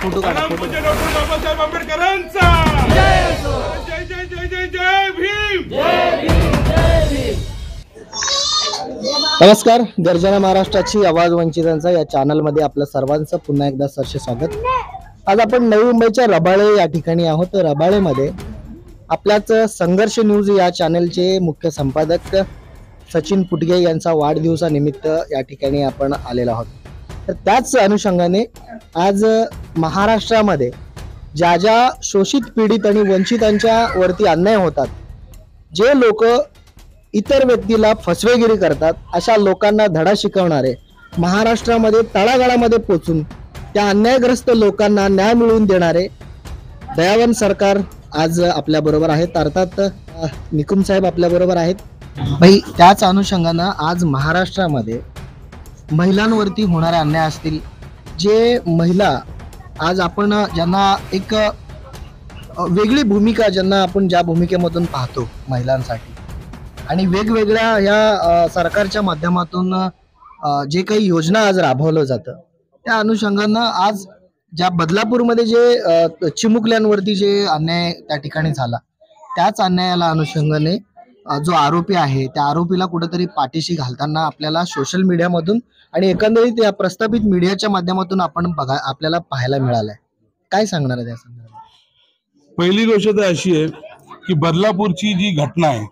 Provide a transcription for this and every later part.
Photo काढा. Doctor Babasaheb आंबेडकरांचा जय जय जय जय जय भीम. नमस्कार, गर्जना महाराष्ट्राची आवाज वंचितांचा या चॅनलमध्ये आपलं सर्वांचं पुन्हा एकदा सरसे स्वागत. आज आपण नवी मुंबईच्या रबाळे या ठिकाणी आहोत. रबाळेमध्ये आपल्याच संघर्ष न्यूज या चॅनलचे मुख्य संपादक सचिन पुटगे यांचा वाढदिवसानिमित्त या ठिकाणी आपण आलेलो आहोत. तर त्याच अनुषंगाने आज महाराष्ट्रामध्ये ज्या ज्या शोषित, पीडित आणि वंचितांच्या वरती अन्याय होतात, जे लोक इतर व्यक्तीला फसवेगिरी करतात, अशा लोकांना धडा शिकवणारे, महाराष्ट्रामध्ये तळागाळामध्ये पोचून त्या अन्यायग्रस्त लोकांना न्याय मिळवून देणारे दयावान सरकार आज आपल्या बरोबर आहेत. अर्थात निकुम साहेब आपल्या बरोबर आहेत. भाई, त्याच अनुषंगानं आज महाराष्ट्रामध्ये महिलांवरती होणारे अन्याय असतील, जे महिला आज आपण ज्यांना एक वेगळी भूमिका, ज्यांना आपण ज्या भूमिकेमधून पाहतो महिलांसाठी, आणि वेगवेगळ्या या सरकारच्या माध्यमातून जे काही योजना आज राबवलं जातं, त्या अनुषंगानं आज ज्या बदलापूरमध्ये जे चिमुकल्यांवरती जे अन्याय त्या ठिकाणी झाला, त्याच अन्यायाला अनुषंगाने जो आरोपी आहे त्या आरोपीला कुठेतरी पाठीशी घालताना आपल्याला सोशल मीडियामधून आणि एकंदरीत या प्रस्थापित मीडियाच्या माध्यमातून आपल्याला पाहायला मिळालंय. काय सांगणार आहे त्या संदर्भात? पहिली गोष्ट तर अशी आहे की बदलापूरची जी घटना आहे,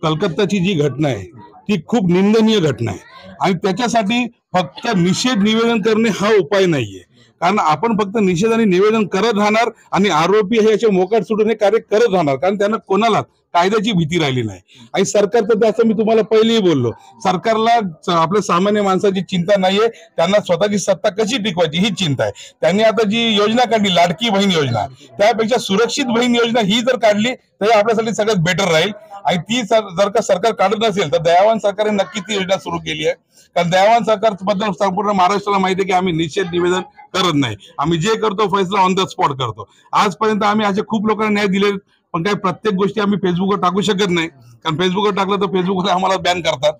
कलकत्ताची जी घटना आहे, ती खूप निंदनीय घटना आहे आणि त्याच्यासाठी फक्त निषेध निवेदन करणे हा उपाय नाहीये. कारण आपण फक्त निषेध आणि निवेदन करत राहणार आणि आरोपी हे याचे मोकाट सोडून हे कार्य करत राहणार, कारण त्यांना कोणाला कायद्याची भीती राहिली नाही. आणि सरकार तर असं मी तुम्हाला पहिलेही बोललो, सरकारला आपल्या सामान्य माणसाची चिंता नाहीये, त्यांना स्वतःची सत्ता कशी टिकवायची ही चिंता आहे. त्यांनी आता जी योजना काढली, लाडकी बहीण योजना, त्यापेक्षा सुरक्षित बहीण योजना ही जर काढली तर आपल्यासाठी सगळ्यात बेटर राहील. आणि ती जर का सरकार काढत नसेल तर दयावान सरकारने नक्की ती योजना सुरू केली आहे. कारण दयावान सरकार बद्दल संपूर्ण महाराष्ट्राला माहिती आहे की आम्ही निषेध निवेदन करत नाही, आम्ही जे करतो फैसला ऑन द स्पॉट करतो. आजपर्यंत आम्ही असे खूप लोकांना न्याय दिले, पण काही प्रत्येक गोष्टी आम्ही फेसबुकवर टाकू शकत नाही, कारण फेसबुकवर टाकलं तर फेसबुकवर आम्हाला बॅन करतात.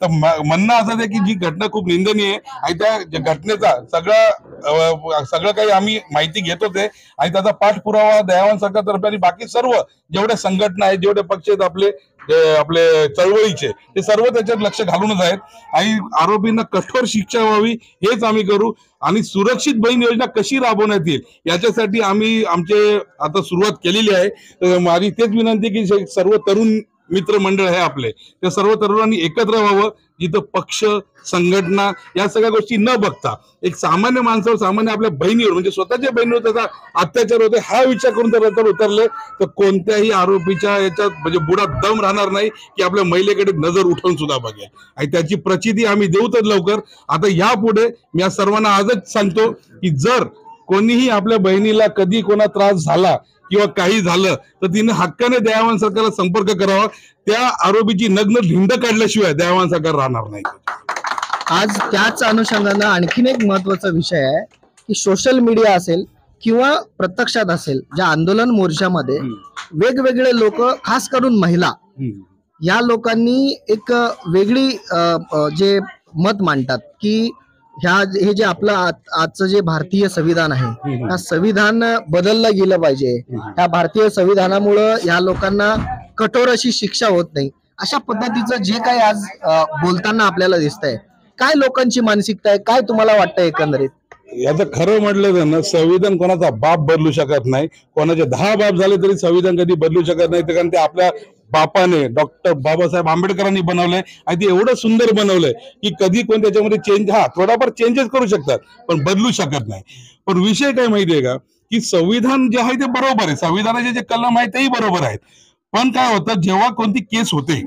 तर म्हणणं असं आहे की जी घटना खूप निंदनीय आहे आणि त्या घटनेचा सगळं काही आम्ही माहिती घेतोच आहे आणि त्याचा पाठपुरावा दयावान सरकारतर्फे आणि बाकी सर्व जेवढ्या संघटना आहेत, जेवढे पक्ष आहेत आपले चळवळीचे, ते सर्व त्याच्यात लक्ष घालूनच आहेत. आणि आरोपींना कठोर शिक्षा व्हावी हेच आम्ही करू. आणि सुरक्षित बहीण योजना कशी राबवण्यात येईल याच्यासाठी आम्ही आमचे आता सुरुवात केलेली आहे. माझी तेच विनंती की सर्व तरुण मित्र मंडळ आहे आपले, त्या सर्व तरुणांनी एकत्र व्हावं, जिथं पक्ष, संघटना या सगळ्या गोष्टी न बघता एक सामान्य माणसावर, सामान्य आपल्या बहिणीवर, म्हणजे स्वतःच्या बहिणीवर त्याचा अत्याचार होते हा विचार करून तर उतरले तर कोणत्याही आरोपीच्या याच्यात म्हणजे बुडात दम राहणार नाही की आपल्या महिलेकडे नजर उठवून सुद्धा बघेल. आणि त्याची प्रचिती आम्ही देऊच लवकर. आता यापुढे मी या सर्वांना आजच सांगतो की जर कोणीही आपल्या बहिणीला कधी कोणा त्रास झाला किंवा काही झालं तर तिने हक्काने दयावान सरकारला संपर्क करावा. त्या आरोपीची नग्न धिंड काढल्याशिवाय दयावान सरकार राहणार नाही. आज त्याच अनुषंगानं आणखीन एक महत्वाचा विषय आहे की सोशल मीडिया असेल किंवा प्रत्यक्षात असेल, ज्या आंदोलन मोर्चामध्ये वेगवेगळे लोक, खास करून महिला, या लोकांनी एक वेगळी जे मत मांडतात की हे जे आपलं आजचं जे भारतीय संविधान आहे, त्या संविधान बदललं गेलं पाहिजे, त्या भारतीय संविधानामुळं या लोकांना कठोर अशी शिक्षा होत नाही, अशा पद्धतीचं जे काही आज बोलताना आपल्याला दिसतंय. काय लोकांची मानसिकता आहे, काय तुम्हाला वाटतं एकंदरीत? याचं खरं म्हटलं तर ना, संविधान कोणाचा बाप बदलू शकत नाही, कोणाचे 10 बाप झाले तरी संविधान कधी बदलू शकत नाही. कारण ते आपल्या बापाने, डॉक्टर बाबासाहेब आंबेडकरांनी बनवलंय आणि ते एवढं सुंदर बनवलंय की कधी कोण त्याच्यामध्ये चेंज, थोडाफार चेंजेस करू शकतात पण बदलू शकत नाही. पण विषय काय माहितीये का की संविधान जे आहे ते बरोबर आहे, संविधानाचे जे कलम आहेत तेही बरोबर आहेत. पण काय होतं, जेव्हा कोणती केस होते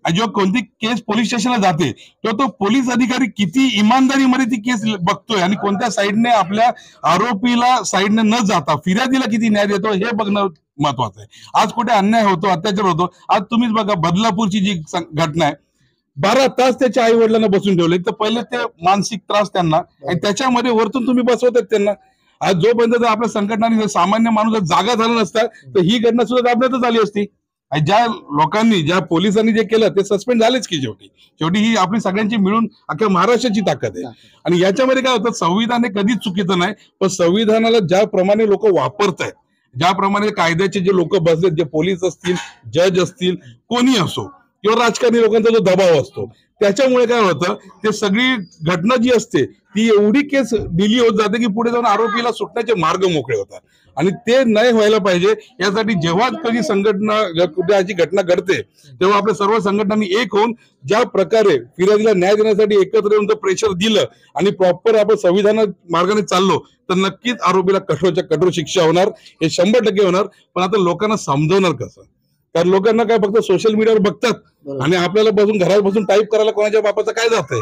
आणि जेव्हा कोणती केस पोलीस स्टेशनला जाते तेव्हा तो पोलीस अधिकारी किती इमानदारीमध्ये ती केस बघतोय आणि कोणत्या साईडने आपल्या आरोपीला साईडने न जाता फिर्यादीला किती न्याय देतो हे बघणं महत्वाचं आहे. आज कुठे अन्याय होतो, अत्याचार होतो. आज तुम्हीच बघा बदलापूरची जी घटना आहे, 12 तास त्याच्या आई वडिलांना बसून ठेवले. तर पहिले ते मानसिक त्रास त्यांना आणि त्याच्यामध्ये वरतून तुम्ही बसवतात त्यांना. आज जोपर्यंत आपल्या संघटनांनी सामान्य माणूस जागा झाला नसता तर ही घटना सुद्धा दाबण्यातच आली असती. आणि ज्या लोकांनी ज्या पोलिसांनी जे केलं ते सस्पेंड झालेच की शेवटी शेवटी ही आपली सगळ्यांची मिळून अख्ख्या महाराष्ट्राची ताकद आहे. आणि याच्यामध्ये काय होतं, संविधान हे कधीच चुकीचं नाही, पण संविधानाला ज्याप्रमाणे लोक वापरतायत, ज्याप्रमाणे कायद्याचे जे लोक बसलेत, जे पोलीस असतील, जज असतील, कोणी असो, किंवा राजकारणी लोकांचा जो दबाव असतो, त्याच्यामुळे काय होतं, ते सगळी घटना जी असते ती एवढी केस डिली होत जाते की पुढे जाऊन आरोपीला सुटण्याचे मार्ग मोकळे होतात. आणि ते नाही व्हायला पाहिजे यासाठी जेव्हा कधी संघटना कुठे अशी घटना घडते तेव्हा आपल्या सर्व संघटनांनी एक होऊन ज्या प्रकारे फिर्यादीला न्याय देण्यासाठी एकत्र येऊन जर प्रेशर दिलं आणि प्रॉपर आपण संविधान मार्गाने चाललो तर नक्कीच आरोपीला कठोरच्या कठोर शिक्षा होणार, हे 100% होणार. पण आता लोकांना समजवणार कसं? कारण लोकांना काय फक्त सोशल मीडियावर बघतात आणि आपल्याला बसून घरात बसून टाईप करायला कोणाच्या बापाचं काय जातंय?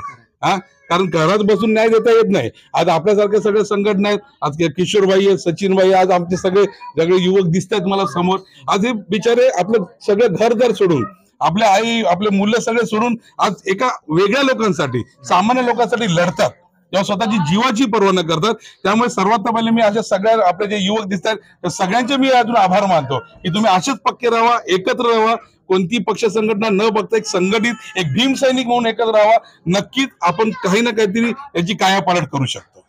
कारण घरात बसून न्याय देता येत नाही. आज आपल्यासारख्या सगळ्या संघटना आहेत, आज किशोरबाई आहे, सचिनबाई, आज आमचे सगळे युवक दिसत आहेत मला समोर. आज हे बिचारे आपलं सगळं घर सोडून, आपल्या आई, आपले मुलं सगळे सोडून आज एका वेगळ्या लोकांसाठी, सामान्य लोकांसाठी लढतात, तेव्हा स्वतःची जीवाची पर्वा न करतात. त्यामुळे सर्वात पहिले मी अशा सगळ्या आपले जे युवक दिसत आहेत त्या सगळ्यांचे मी अजून आभार मानतो की तुम्ही असेच पक्के राहा, एकत्र राहा, कोणती पक्ष संघटना न बघता एक संघटित, एक भीम सैनिक म्हणून एकत्र राहा. नक्कीच आपण काही ना काहीतरी याची कायापालट करू शकतो.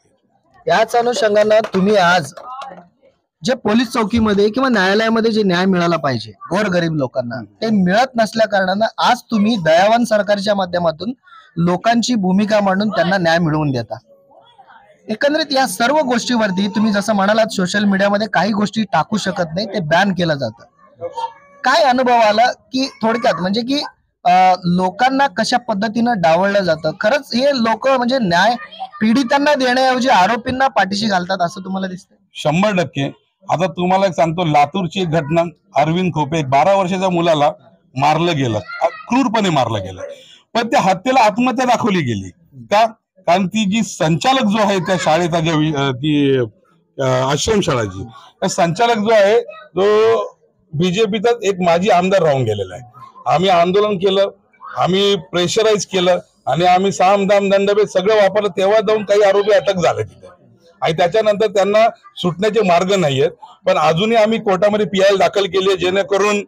याच अनुषंगानं तुम्ही आज जे पोलीस चौकीमध्ये किंवा न्यायालयामध्ये जे न्याय मिळाला पाहिजे गोरगरीब लोकांना, ते मिळत नसल्या कारणानं आज तुम्ही दयावान सरकारच्या माध्यमातून लोकांची भूमिका मांडून त्यांना न्याय मिळवून देता. एकंदरीत या सर्व गोष्टीवरती तुम्ही जसं म्हणालात सोशल मीडियामध्ये काही गोष्टी टाकू शकत नाही, ते बॅन केलं जातं. काय अनुभव आला की थोडक्यात म्हणजे की लोकांना कशा पद्धतीनं डावळलं जातं? खरंच हे लोक म्हणजे न्याय पीडितांना देण्याऐवजी आरोपींना पाठीशी घालतात असं तुम्हाला दिसतं? 100%. आता तुम्हाला एक सांगतो, लातूरची एक घटना, अरविंद खोपे 12 वर्षाच्या मुलाला मारलं गेलं, क्रूरपणे मारलं गेलं, पण त्या हत्येला आत्महत्या दाखवली गेली का? कारण ती जी संचालक जो आहे त्या शाळेचा, ती आश्रमशाळाची, त्या संचालक जो आहे तो बीजेपीचाच एक माजी आमदार राहून गेलेला आहे. आम्ही आंदोलन केलं, आम्ही प्रेशराईज केलं आणि आम्ही साम दाम दंडभेद सगळं वापरलं, तेव्हा जाऊन काही आरोपी अटक झाले तिथे आणि त्याच्यानंतर त्यांना सुटण्याचे मार्ग नाहीयेत. पण अजूनही आम्ही कोर्टामध्ये PI दाखल केली आहे, जेणेकरून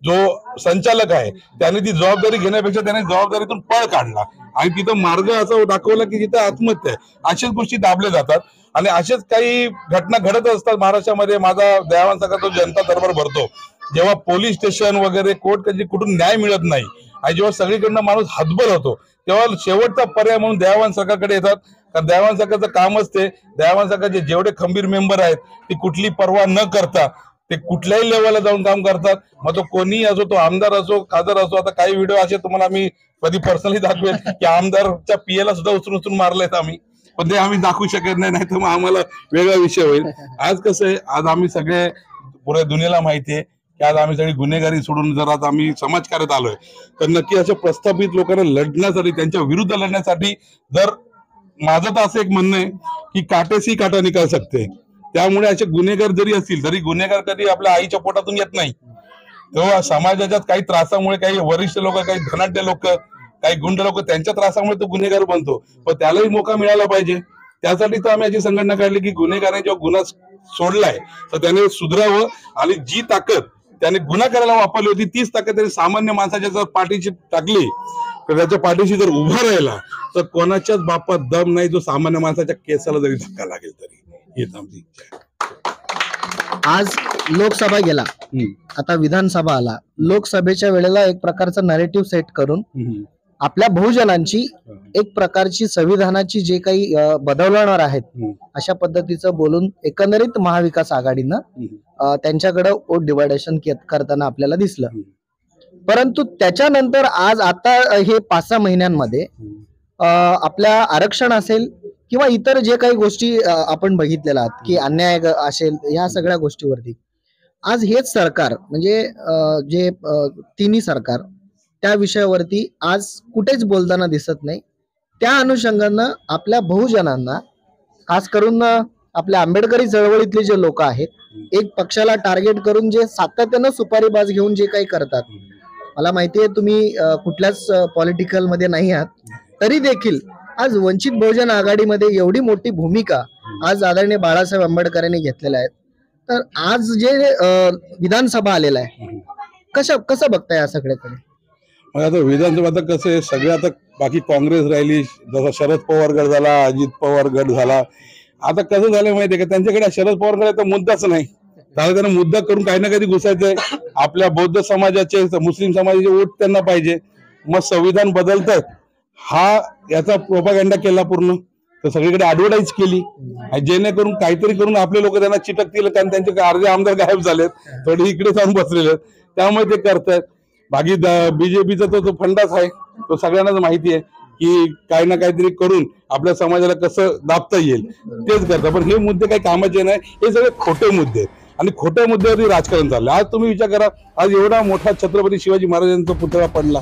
जो संचालक आहे त्याने ती जबाबदारी घेण्यापेक्षा त्याने जबाबदारीतून पळ काढला आणि तिथं मार्ग असा दाखवला की तिथं आत्महत्या आहे. अशाच गोष्टी दाबल्या जातात आणि असेच काही घटना घडत असतात महाराष्ट्रामध्ये. माझा दयावान सरकारचा जनता दरबार भरतो जेव्हा पोलीस स्टेशन वगैरे कोर्ट कधी कुठून न्याय मिळत नाही आणि जेव्हा सगळीकडनं माणूस हतबल होतो तेव्हा शेवटचा पर्याय म्हणून दयावान सरकारकडे येतात. कारण दयावान सरकारचं कामच ते, दयावान सरकारचे जेवढे खंबीर मेंबर आहेत ते कुठली पर्वा न करता ते कुठल्याही लेवलला जाऊन काम करतात. मग तो कोणी असो, तो आमदार असो, खासदार असो. आता काही व्हिडिओ असे तुम्हाला मी कधी पर्सनली दाखवेल की आमदारच्या PA सुद्धा उचलून मारलेत आम्ही, पण ते आम्ही दाखवू शकत नाही, तर मग आम्हाला वेगळा विषय होईल. आज कसं आहे, आज आम्ही सगळे पुऱ्या दुनियेला माहिती आहे की आज आम्ही सगळी गुन्हेगारी सोडून जर आज आम्ही समाजकार्यात आलोय तर नक्की अशा प्रस्थापित लोकांना लढण्यासाठी, त्यांच्या विरुद्ध लढण्यासाठी, जर माझं तर असं एक म्हणणं आहे की काटेसी काटा निकाल सकते. त्यामुळे असे गुन्हेगार जरी असतील तरी गुन्हेगार कधी आपल्या आईच्या पोटातून येत नाही. तेव्हा समाजाच्या काही त्रासामुळे काही वरिष्ठ लोक, काही धनाढ्य लोक, काही गुंड लोक, त्यांच्या त्रासामुळे तो गुन्हेगार बनतो, पण त्यालाही मोका मिळाला पाहिजे. त्यासाठी तर आम्ही अशी संघटना काढली की गुन्हेगाराने जेव्हा गुन्हा सोडलाय तर त्याने सुधरावं आणि जी ताकद त्याने गुन्हा करायला वापरली होती तीच ताकद त्याने सामान्य माणसाच्या जर पाठीशी टाकली तर त्याच्या पाठीशी जर उभा राहिला तर कोणाच्याच बापात दम नाही जो सामान्य माणसाच्या केसाला जरी धक्का लागेल तरी. हेच आमची इच्छा आहे. आज लोकसभा गेला, आता विधानसभा आला. लोकसभेच्या वेळेला एक प्रकारचा नरेटिव्ह सेट करून आपल्या बहुजनांची एक प्रकारची संविधानाची जे काही बदलवणार आहेत अशा पद्धतीचं बोलून एकंदरीत महाविकास आघाडीनं त्यांच्याकडे वोट डिवायडेशन करताना आपल्याला दिसलं. परंतु त्याच्यानंतर आज आता हे 5-6 महिन्यांमध्ये आपल्या आरक्षण असेल किंवा इतर जे काही गोष्टी आपण बघितलेल्या आहेत की अन्याय असेल, ह्या सगळ्या गोष्टीवरती आज हेच सरकार म्हणजे जे तिन्ही सरकार त्या विषयावरती आज कुठेच बोलताना दिसत नाही. त्या अनुषंगानं आपल्या बहुजनांना, खास करून आपल्या आंबेडकरी चळवळीतले जे लोक आहेत, एक पक्षाला टार्गेट करून जे सातत्यानं सुपारीबाज घेऊन जे काही करतात, मला माहिती आहे तुम्ही कुठल्याच पॉलिटिकल मध्ये नाही आहात, तरी देखील आज वंचित बहुजन आघाडीमध्ये एवढी मोठी भूमिका आज आदरणीय बाळासाहेब आंबेडकरांनी घेतलेल्या आहेत. तर आज जे विधानसभा आलेला आहे कसं बघताय या सगळ्याकडे? मग आता विधानसभा आता कसं आहे, सगळे आता बाकी काँग्रेस राहिली, जसा शरद पवार गट झाला, अजित पवार गट झाला. आता कसं झालं माहितीये का, त्यांच्याकडे शरद पवार गटाचा मुद्दाच नाही. त्याला त्यांना मुद्दा करून काही ना काही घुसायचंय. आपल्या बौद्ध समाजाचे, मुस्लिम समाजाचे वोट त्यांना पाहिजे. मग संविधान बदलतात हा याचा प्रोपागंडा केला पूर्ण, तर सगळीकडे ऍडव्हर्टाईज केली, जेणेकरून काहीतरी करून आपले लोक त्यांना चिटकतील. कारण त्यांचे अर्धे आमदार गायब झालेत, थोडे इकडे जाऊन बसलेले आहेत, त्यामुळे ते करतायत. बाकी बीजेपीचा तो फंडाच आहे, तो सगळ्यांनाच माहिती आहे की काही ना काहीतरी करून आपल्या समाजाला कसं दाबता येईल तेच करतात. पण हे मुद्दे काही कामाचे नाही, हे सगळे खोटे मुद्दे आहेत आणि खोट्या मुद्द्यावरती राजकारण चाललंय. आज तुम्ही विचार करा, आज एवढा मोठा छत्रपती शिवाजी महाराजांचा पुतळा पडला,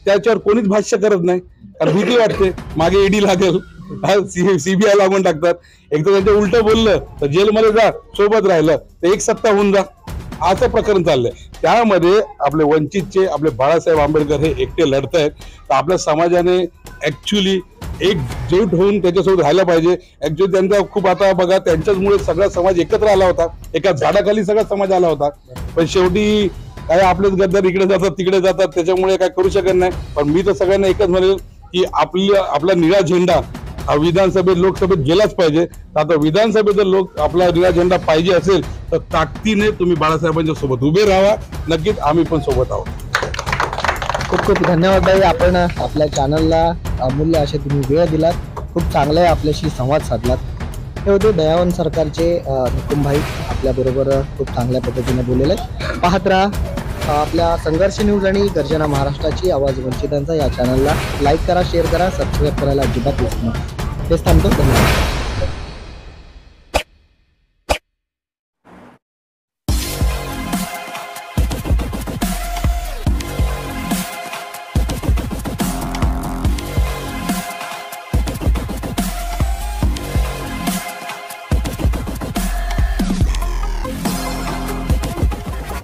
त्याच्यावर कोणीच भाष्य करत नाही, कारण भीती वाटते मागे ईडी लागेल, सीबीआय लागून टाकतात. एकदा त्यांच्या उलट बोललं तर जेलमध्ये जा, सोबत राहिलं तर एक सत्ता होऊन जा, असं प्रकरण चाललंय. त्यामध्ये आपले वंचितचे आपले बाळासाहेब आंबेडकर हे एकटे लढतायत. तर आपल्या समाजाने ऍक्च्युली एकजूट होऊन त्याच्यासोबत राहायला पाहिजे. ऍक्च्युली त्यांचा खूप आता बघा, त्यांच्याचमुळे सगळा समाज एकत्र आला होता, एका झाडाखाली सगळा समाज आला होता. पण शेवटी काय आपलेच गद्दार इकडे जातात तिकडे जातात, त्याच्यामुळे काय करू शकत नाही. पण मी तर सगळ्यांना एकच म्हणेल की आपला निळा झेंडा हा विधानसभेत लोकसभेत गेलाच पाहिजे. आता विधानसभेत जर आपला निळा झेंडा पाहिजे असेल तर ताकदीने तुम्ही बाळासाहेबांच्या सोबत उभे राहा. नक्कीच आम्ही पण सोबत आहोत. खूप खूप धन्यवाद भाई, आपण आपल्या चॅनलला अमूल्य असे तुम्ही वेळ दिलात, खूप चांगले आपल्याशी संवाद साधलात. हे होते दयावन सरकारचे हुकुम भाई, आपल्याबरोबर खूप चांगल्या पद्धतीने बोललेले. पाहत राहा आपल्या संघर्ष न्यूज आणि गर्जना महाराष्ट्राची आवाज वंचितांचा या चॅनलला लाईक करा, शेअर करा, सबस्क्राईब करायला अजिबात विसरू नका. तेच थांबतो. धन्यवाद.